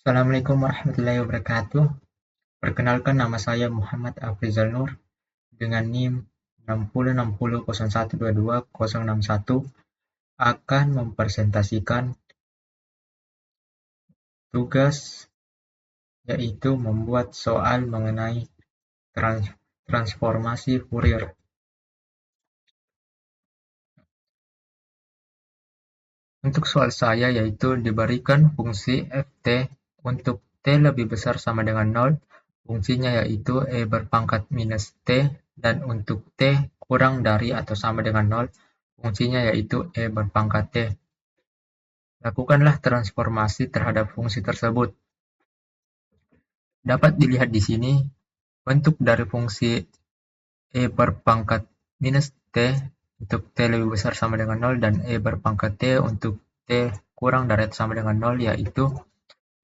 Assalamualaikum warahmatullahi wabarakatuh. Perkenalkan, nama saya Muhammad Afrizal Nur dengan NIM 606001220061 akan mempresentasikan tugas, yaitu membuat soal mengenai transformasi Fourier. Untuk soal saya, yaitu diberikan fungsi ft untuk t lebih besar sama dengan 0, fungsinya yaitu e berpangkat minus t, dan untuk t kurang dari atau sama dengan 0, fungsinya yaitu e berpangkat t. Lakukanlah transformasi terhadap fungsi tersebut. Dapat dilihat di sini, bentuk dari fungsi e berpangkat minus t untuk t lebih besar sama dengan 0 dan e berpangkat t untuk t kurang dari atau sama dengan 0, yaitu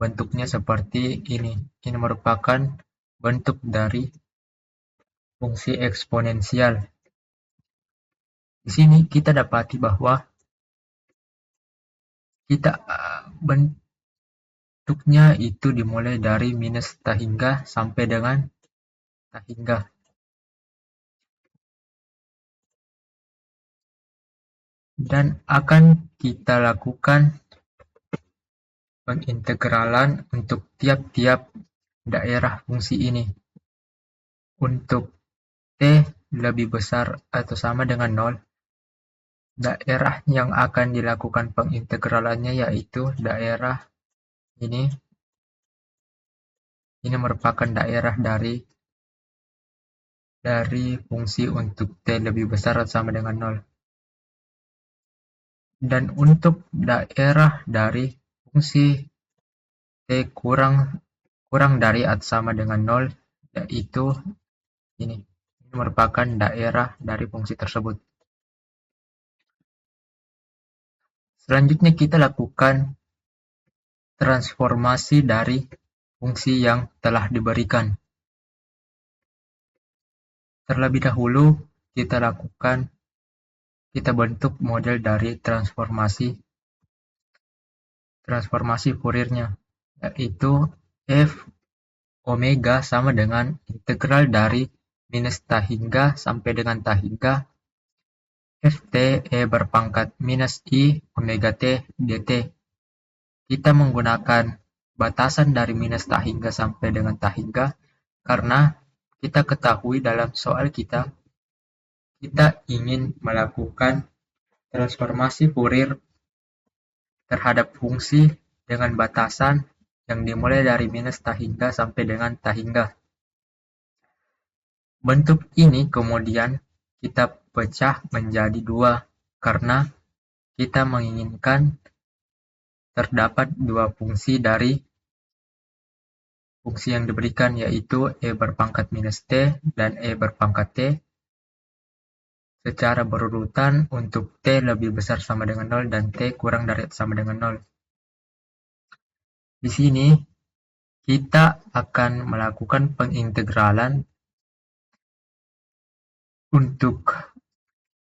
bentuknya seperti ini. Ini merupakan bentuk dari fungsi eksponensial. Di sini kita dapati bahwa bentuknya itu dimulai dari minus ta hingga sampai dengan ta hingga. Dan akan kita lakukan pengintegralan untuk tiap-tiap daerah fungsi ini. Untuk t lebih besar atau sama dengan 0, daerah yang akan dilakukan pengintegralannya yaitu daerah ini. Ini merupakan daerah dari fungsi untuk t lebih besar atau sama dengan 0. Dan untuk daerah dari fungsi t kurang dari atau sama dengan 0, yaitu ini. Ini merupakan daerah dari fungsi tersebut. Selanjutnya kita lakukan transformasi dari fungsi yang telah diberikan. Terlebih dahulu kita bentuk model dari transformasi Fourier-nya, yaitu f omega sama dengan integral dari minus ta hingga sampai dengan ta hingga ft e berpangkat minus i omega t dt. Kita menggunakan batasan dari minus ta hingga sampai dengan ta hingga karena kita ketahui dalam soal kita ingin melakukan transformasi Fourier terhadap fungsi dengan batasan yang dimulai dari minus ta hingga sampai dengan ta hingga. Bentuk ini kemudian kita pecah menjadi dua karena kita menginginkan terdapat dua fungsi dari fungsi yang diberikan, yaitu e berpangkat minus t dan e berpangkat t secara berurutan untuk t lebih besar sama dengan 0 dan t kurang dari atau sama dengan 0. Di sini kita akan melakukan pengintegralan untuk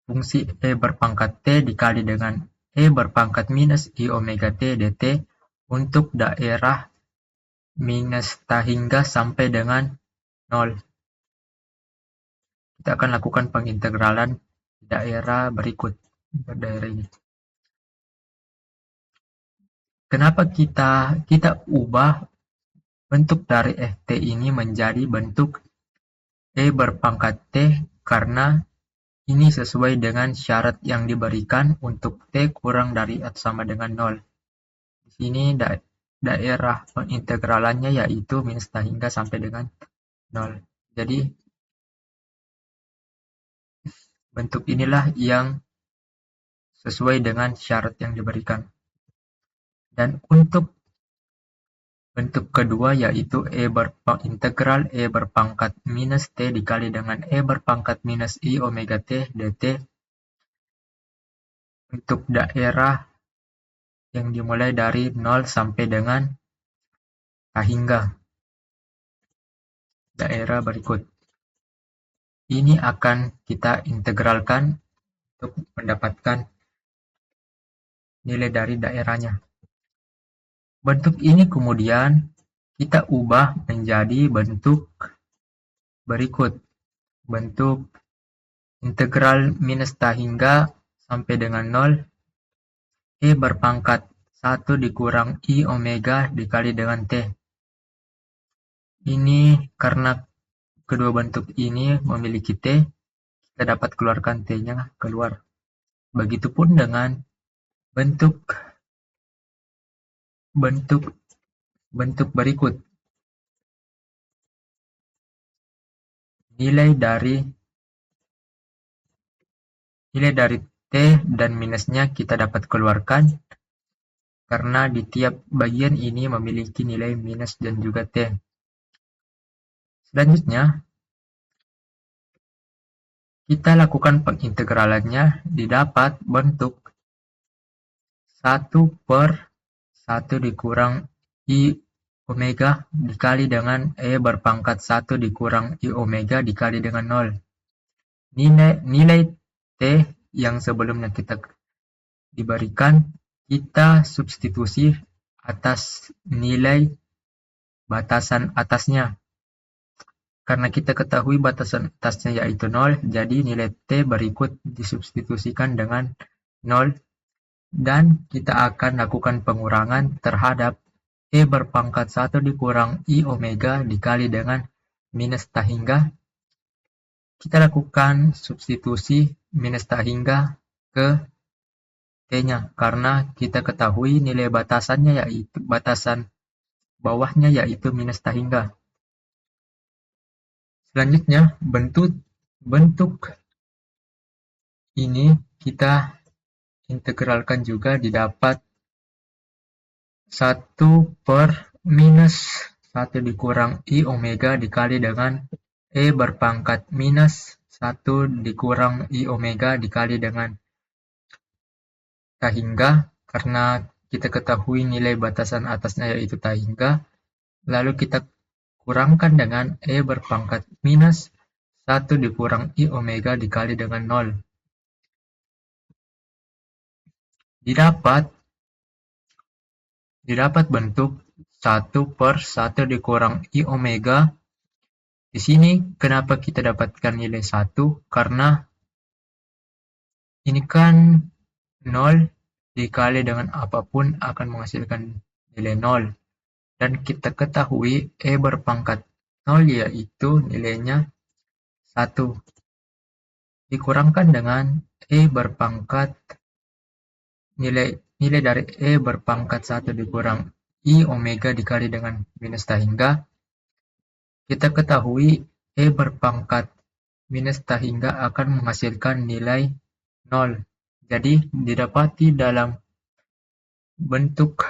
fungsi e berpangkat t dikali dengan e berpangkat minus i omega t dt untuk daerah minus ta hingga sampai dengan 0. Kita akan lakukan pengintegralan daerah berikut. Daerah ini. Kenapa kita ubah bentuk dari ft ini menjadi bentuk e berpangkat t? Karena ini sesuai dengan syarat yang diberikan untuk t kurang dari atau sama dengan 0. Di sini daerah pengintegralannya yaitu minus ta hingga sampai dengan 0. Jadi bentuk inilah yang sesuai dengan syarat yang diberikan. Dan untuk bentuk kedua yaitu integral e berpangkat minus t dikali dengan e berpangkat minus i omega t dt untuk daerah yang dimulai dari 0 sampai dengan ta hingga. Daerah berikut. Ini akan kita integralkan untuk mendapatkan nilai dari daerahnya. Bentuk ini kemudian kita ubah menjadi bentuk berikut. Bentuk integral minus t hingga sampai dengan 0 E berpangkat 1 dikurang I omega dikali dengan T. Ini karena kedua bentuk ini memiliki T, kita dapat keluarkan T-nya keluar. Begitupun dengan bentuk bentuk bentuk berikut. Nilai dari T dan minusnya kita dapat keluarkan karena di tiap bagian ini memiliki nilai minus dan juga T. Selanjutnya, kita lakukan pengintegralannya didapat bentuk 1 per 1 dikurang I omega dikali dengan E berpangkat 1 dikurang I omega dikali dengan 0. Nilai T yang sebelumnya kita diberikan, kita substitusi atas nilai batasan atasnya. Karena kita ketahui batasan atasnya yaitu 0, jadi nilai T berikut disubstitusikan dengan 0 dan kita akan lakukan pengurangan terhadap E berpangkat 1 dikurang I omega dikali dengan minus t hingga. Kita lakukan substitusi minus t hingga ke T-nya karena kita ketahui nilai batasannya yaitu batasan bawahnya yaitu minus t hingga. Selanjutnya bentuk ini kita integralkan juga didapat 1 per minus 1 dikurang I omega dikali dengan E berpangkat minus 1 dikurang I omega dikali dengan t hingga karena kita ketahui nilai batasan atasnya yaitu t hingga, lalu kita kurangkan dengan E berpangkat minus 1 dikurang I omega dikali dengan 0. Didapat bentuk 1 per 1 dikurang I omega. Di sini kenapa kita dapatkan nilai 1? Karena ini kan 0 dikali dengan apapun akan menghasilkan nilai 0. Dan kita ketahui E berpangkat 0 yaitu nilainya 1. Dikurangkan dengan E berpangkat nilai dari E berpangkat 1 dikurang I omega dikali dengan minus t hingga. Kita ketahui E berpangkat minus t hingga akan menghasilkan nilai 0. Jadi didapati dalam bentuk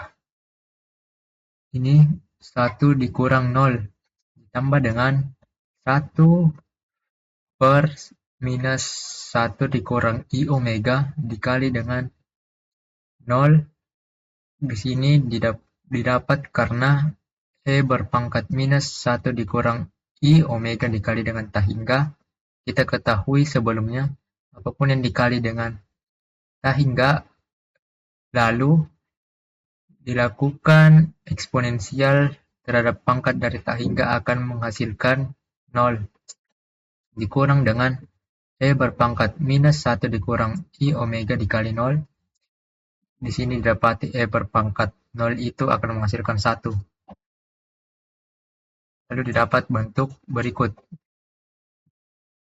ini 1 dikurang 0 ditambah dengan 1 per minus 1 dikurang I omega dikali dengan 0. Di sini didapat karena E berpangkat minus 1 dikurang I omega dikali dengan t hingga. Kita ketahui sebelumnya apapun yang dikali dengan t hingga lalu dilakukan eksponensial terhadap pangkat dari t hingga akan menghasilkan 0 dikurang dengan E berpangkat minus 1 dikurang I omega dikali 0. Di sini didapati E berpangkat 0 itu akan menghasilkan 1. Lalu didapat bentuk berikut.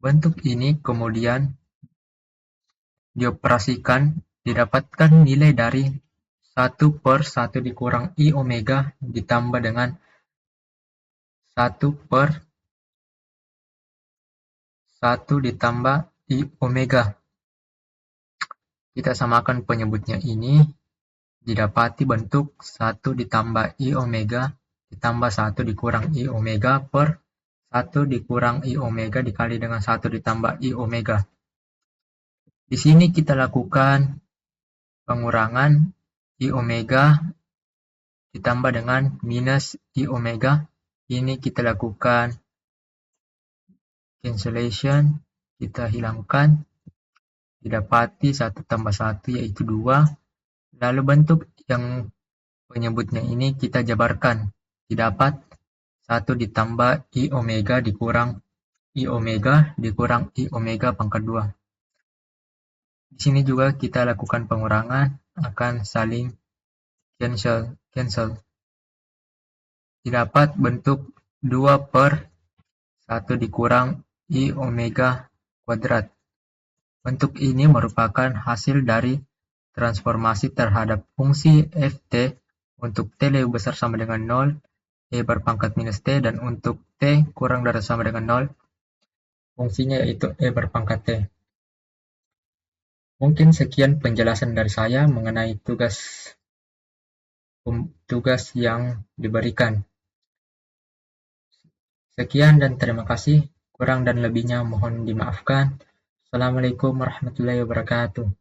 Bentuk ini kemudian dioperasikan, didapatkan nilai dari 1 per 1 dikurang I omega ditambah dengan 1 per 1 ditambah I omega. Kita samakan penyebutnya ini, didapati bentuk 1 ditambah I omega ditambah 1 dikurang I omega per 1 dikurang I omega dikali dengan 1 ditambah I omega. Di sini kita lakukan pengurangan I omega ditambah dengan minus I omega. Ini kita lakukan cancellation, kita hilangkan, didapati 1 tambah 1 yaitu 2. Lalu bentuk yang Penyebutnya ini kita jabarkan. Didapat 1 ditambah I omega dikurang I omega dikurang I omega pangkat 2. Di sini juga kita lakukan pengurangan, akan saling cancel. Didapat bentuk 2/1 dikurang I omega kuadrat. Bentuk ini merupakan hasil dari transformasi terhadap fungsi ft untuk t lebih besar sama dengan 0, e berpangkat minus t, dan untuk t kurang dari atau sama dengan 0, fungsinya yaitu e berpangkat t. Mungkin sekian penjelasan dari saya mengenai tugas yang diberikan. Sekian dan terima kasih. Kurang dan lebihnya mohon dimaafkan. Assalamualaikum warahmatullahi wabarakatuh.